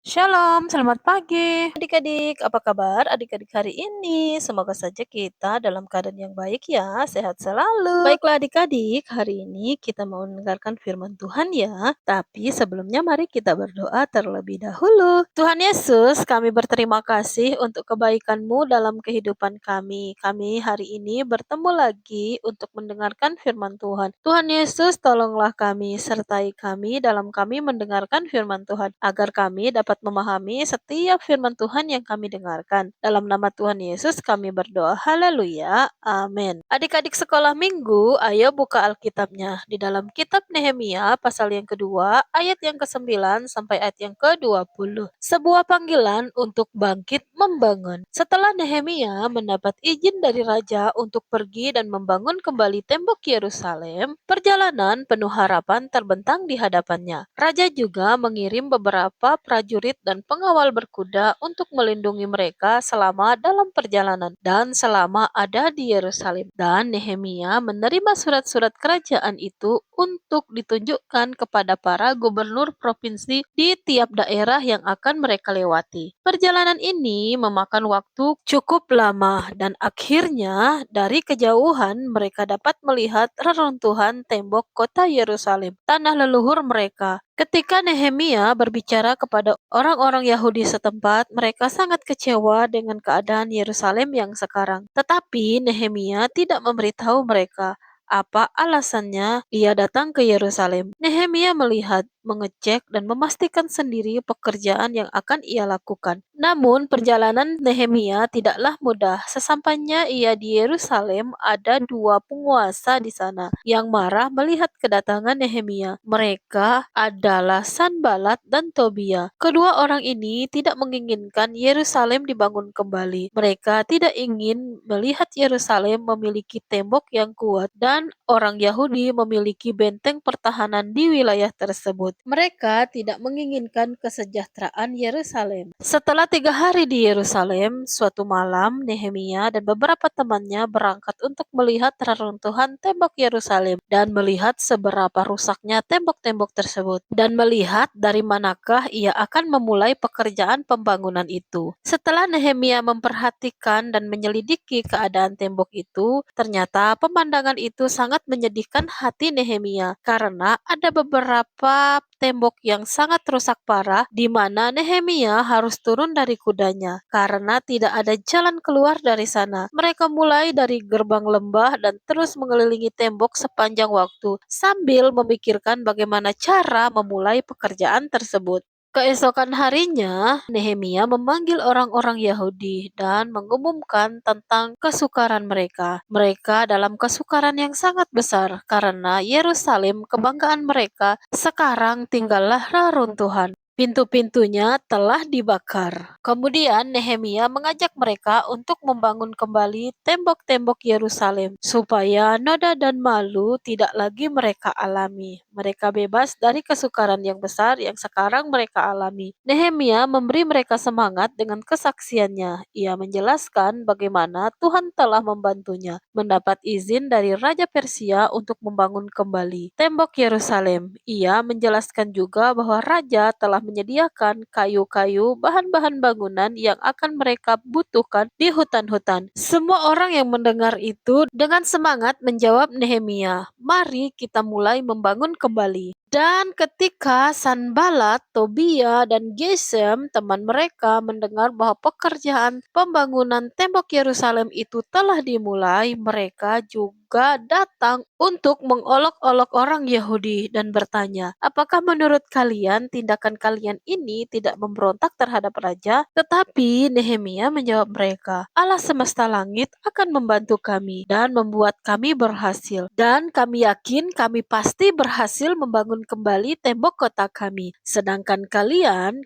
Shalom, selamat pagi. Adik-adik, apa kabar adik-adik hari ini? Semoga saja kita dalam keadaan yang baik ya, sehat selalu. Baiklah adik-adik, hari ini kita mau mendengarkan firman Tuhan ya. Tapi sebelumnya mari kita berdoa terlebih dahulu. Tuhan Yesus, kami berterima kasih untuk kebaikan-Mu dalam kehidupan kami. Kami hari ini bertemu lagi untuk mendengarkan firman Tuhan. Tuhan Yesus, tolonglah kami, sertai kami dalam kami mendengarkan firman Tuhan, agar kami dapat memahami setiap firman Tuhan yang kami dengarkan. Dalam nama Tuhan Yesus kami berdoa. Haleluya. Amin. Adik-adik sekolah minggu, ayo buka Alkitabnya. Di dalam kitab Nehemia pasal yang kedua, ayat yang ke-9 sampai ayat yang ke-20. Sebuah panggilan untuk bangkit membangun. Setelah Nehemia mendapat izin dari raja untuk pergi dan membangun kembali tembok Yerusalem, perjalanan penuh harapan terbentang di hadapannya. Raja juga mengirim beberapa prajurit dan pengawal berkuda untuk melindungi mereka selama dalam perjalanan dan selama ada di Yerusalem. Dan Nehemia menerima surat-surat kerajaan itu untuk ditunjukkan kepada para gubernur provinsi di tiap daerah yang akan mereka lewati. Perjalanan ini memakan waktu cukup lama dan akhirnya dari kejauhan mereka dapat melihat reruntuhan tembok kota Yerusalem, tanah leluhur mereka. Ketika Nehemia berbicara kepada orang-orang Yahudi setempat, mereka sangat kecewa dengan keadaan Yerusalem yang sekarang. Tetapi Nehemia tidak memberitahu mereka apa alasannya ia datang ke Yerusalem. Nehemia melihat, mengecek, dan memastikan sendiri pekerjaan yang akan ia lakukan. Namun, perjalanan Nehemia tidaklah mudah. Sesampainya ia di Yerusalem, ada dua penguasa di sana yang marah melihat kedatangan Nehemia. Mereka adalah Sanbalat dan Tobia. Kedua orang ini tidak menginginkan Yerusalem dibangun kembali. Mereka tidak ingin melihat Yerusalem memiliki tembok yang kuat dan orang Yahudi memiliki benteng pertahanan di wilayah tersebut. Mereka tidak menginginkan kesejahteraan Yerusalem. Setelah 3 hari di Yerusalem, suatu malam Nehemia dan beberapa temannya berangkat untuk melihat reruntuhan tembok Yerusalem dan melihat seberapa rusaknya tembok-tembok tersebut dan melihat dari manakah ia akan memulai pekerjaan pembangunan itu. Setelah Nehemia memperhatikan dan menyelidiki keadaan tembok itu, ternyata pemandangan itu sangat menyedihkan hati Nehemia karena ada beberapa tembok yang sangat rusak parah di mana Nehemia harus turun dari kudanya karena tidak ada jalan keluar dari sana. Mereka mulai dari gerbang lembah dan terus mengelilingi tembok sepanjang waktu sambil memikirkan bagaimana cara memulai pekerjaan tersebut. Keesokan harinya, Nehemia memanggil orang-orang Yahudi dan mengumumkan tentang kesukaran mereka. Mereka dalam kesukaran yang sangat besar karena Yerusalem, kebanggaan mereka, sekarang tinggallah reruntuhan. Pintu-pintunya telah dibakar. Kemudian Nehemia mengajak mereka untuk membangun kembali tembok-tembok Yerusalem supaya noda dan malu tidak lagi mereka alami. Mereka bebas dari kesukaran yang besar yang sekarang mereka alami. Nehemia memberi mereka semangat dengan kesaksiannya. Ia menjelaskan bagaimana Tuhan telah membantunya mendapat izin dari Raja Persia untuk membangun kembali tembok Yerusalem. Ia menjelaskan juga bahwa raja telah menyediakan kayu-kayu, bahan-bahan bangunan yang akan mereka butuhkan di hutan-hutan. Semua orang yang mendengar itu dengan semangat menjawab Nehemia, "Mari kita mulai membangun kembali." Dan ketika Sanbalat, Tobia, dan Gesem, teman mereka, mendengar bahwa pekerjaan pembangunan tembok Yerusalem itu telah dimulai, mereka juga datang untuk mengolok-olok orang Yahudi dan bertanya, "Apakah menurut kalian tindakan kalian ini tidak memberontak terhadap raja?" Tetapi Nehemia menjawab mereka, "Allah semesta langit akan membantu kami dan membuat kami berhasil. Dan kami yakin kami pasti berhasil membangun kembali tembok kota kami. Sedangkan kalian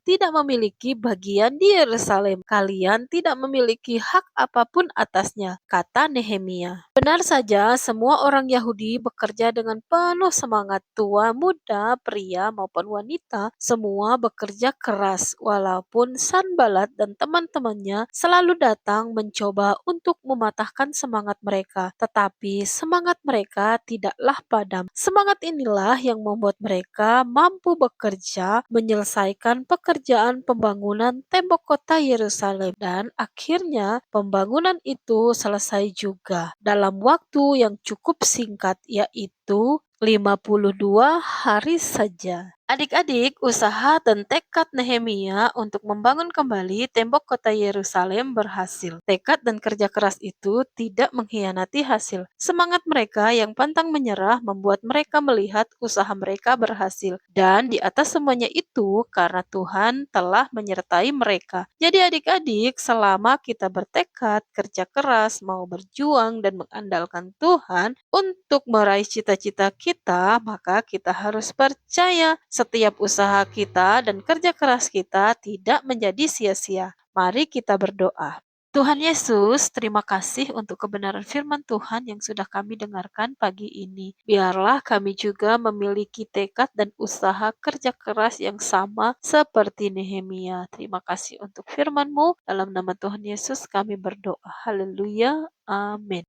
tidak memiliki bagian di Yerusalem. Kalian tidak memiliki hak apapun atasnya," kata Nehemia. Benar saja, semua orang Yahudi bekerja dengan penuh semangat. Tua, muda, pria, maupun wanita, semua bekerja keras. Walaupun Sanbalat dan teman-temannya selalu datang mencoba untuk mematahkan semangat mereka. Tetapi semangat mereka tidaklah padam. Semangat inilah yang membuat mereka mampu bekerja menyelesaikan pekerjaan pembangunan tembok kota Yerusalem. Dan akhirnya pembangunan itu selesai juga dalam waktu yang cukup singkat, yaitu 52 hari saja. Adik-adik, usaha dan tekad Nehemia untuk membangun kembali tembok kota Yerusalem berhasil. Tekad dan kerja keras itu tidak mengkhianati hasil. Semangat mereka yang pantang menyerah membuat mereka melihat usaha mereka berhasil. Dan di atas semuanya itu, karena Tuhan telah menyertai mereka. Jadi adik-adik, selama kita bertekad, kerja keras, mau berjuang, dan mengandalkan Tuhan untuk meraih cita-cita kita, maka kita harus percaya setiap usaha kita dan kerja keras kita tidak menjadi sia-sia. Mari kita berdoa. Tuhan Yesus, terima kasih untuk kebenaran firman Tuhan yang sudah kami dengarkan pagi ini. Biarlah kami juga memiliki tekad dan usaha kerja keras yang sama seperti Nehemia. Terima kasih untuk firman-Mu. Dalam nama Tuhan Yesus kami berdoa. Haleluya. Amin.